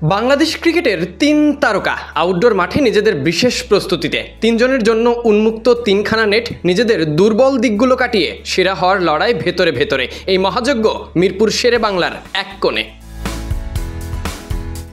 বাংলাদেশ ক্রিকেটের ৩ তারকা আউটডোর মাঠে নিজেদের বিশেষ প্রস্তুতিতে। ৩ জনের জন্য উন্মুক্ত ৩খানা নেট, নিজেদের দুর্বল দিকগুলো কাটিয়ে সেরা হওয়ার লড়াই ভেতরে ভেতরে। এই মহাযজ্ঞ মিরপুর শেরে বাংলার এক কোণে।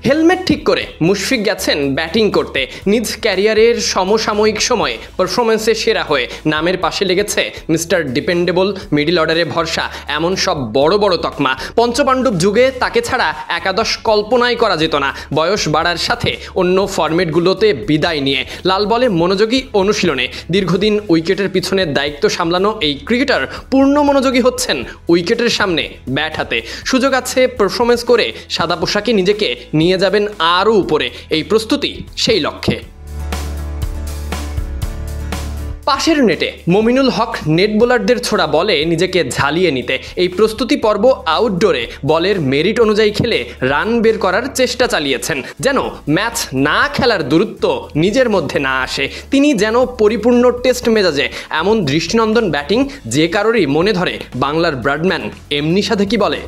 হেলমেট ঠিক করে মুশফিক গেছেন ব্যাটিং করতে। নিজ ক্যারিয়ারের সমসাময়িক সময়ে পারফরমেন্সে সেরা হয়ে নামের পাশে লেগেছে মিস্টার ডিপেন্ডেবল, মিডল অর্ডারে ভরসা, এমন সব বড় বড় তকমা। পঞ্চপাণ্ডব যুগে তাকে ছাড়া একাদশ কল্পনাই করা যেত না। বয়স বাড়ার সাথে অন্য ফরম্যাটগুলোতে বিদায় নিয়ে লাল বলে মনোযোগী অনুশীলনে দীর্ঘদিন উইকেটের পিছনে দায়িত্ব সামলানো এই ক্রিকেটার পূর্ণ মনোযোগী হচ্ছেন উইকেটের সামনে ব্যাট হাতে। সুযোগ আছে পারফরমেন্স করে সাদা পোশাকে নিজেকে নিয়ে যাবেন আরও উপরে। এই প্রস্তুতি সেই লক্ষ্যে। পাশের নেটে মমিনুল হক নেট বোলারদের ছোড়া বলে নিজেকে ঝালিয়ে নিতে এই প্রস্তুতি পর্ব আউটডোরে বলের মেরিট অনুযায়ী খেলে রান বের করার চেষ্টা চালিয়েছেন, যেন ম্যাচ না খেলার দূরত্ব নিজের মধ্যে না আসে। তিনি যেন পরিপূর্ণ টেস্ট মেজাজে, এমন দৃষ্টিনন্দন ব্যাটিং যে কারোরই মনে ধরে বাংলার ব্রাডম্যান এমনি সাথে কি বলে।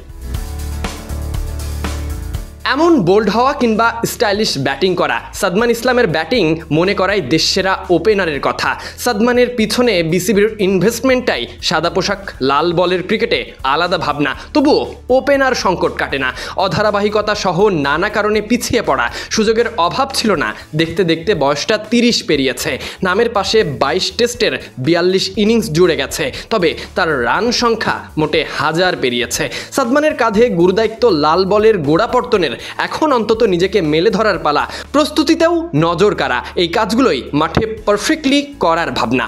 এমন বোল্ড হওয়া কিংবা স্টাইলিশ ব্যাটিং করা, সাদমান ইসলামের ব্যাটিং মনে করাই দেশসেরা ওপেনারের কথা। সাদমানের পিছনে বিসিবির ইনভেস্টমেন্টটাই সাদা পোশাক লাল বলের ক্রিকেটে আলাদা ভাবনা। তবুও ওপেনার সংকট কাটে না। অধারাবাহিকতা সহ নানা কারণে পিছিয়ে পড়া, সুযোগের অভাব ছিল না। দেখতে দেখতে বয়সটা 30 পেরিয়েছে। নামের পাশে 22 টেস্টের 42 ইনিংস জুড়ে গেছে, তবে তার রান সংখ্যা মোটে 1000 পেরিয়েছে। সাদমানের কাঁধে গুরুদায়িত্ব লাল বলের গোড়াপর্তনের। এখন অন্তত নিজেকে মেলে ধরার পালা। প্রস্তুতিতেও নজর কাড়া, এই কাজগুলোই মাঠে পারফেক্টলি করার ভাবনা।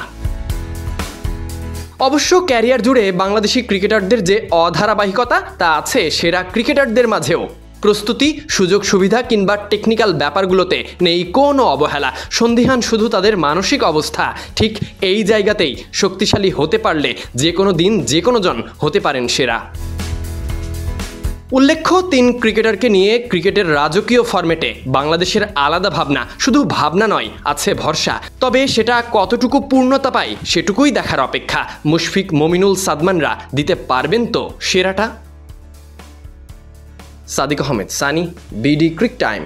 অবশ্য ক্যারিয়ার জুড়ে বাংলাদেশি ক্রিকেটারদের যে অধারাবাহিকতা তা আছে সেরা ক্রিকেটারদের মাঝেও। প্রস্তুতি, সুযোগ সুবিধা কিংবা টেকনিক্যাল ব্যাপারগুলোতে নেই কোনো অবহেলা। সন্দিহান শুধু তাদের মানসিক অবস্থা। ঠিক এই জায়গাতেই শক্তিশালী হতে পারলে যে কোনো দিন যে কোনো জন হতে পারেন সেরা। উল্লেখ্য, 3 ক্রিকেটারকে নিয়ে ক্রিকেটের রাজকীয় ফরম্যাটে বাংলাদেশের আলাদা ভাবনা। শুধু ভাবনা নয়, আছে ভরসা। তবে সেটা কতটুকু পূর্ণতা পায় সেটুকুই দেখার অপেক্ষা। মুশফিক, মমিনুল, সাদমানরা দিতে পারবেন তো সেরাটা? Sadique Ahmed, Sunny, BD ক্রিক time.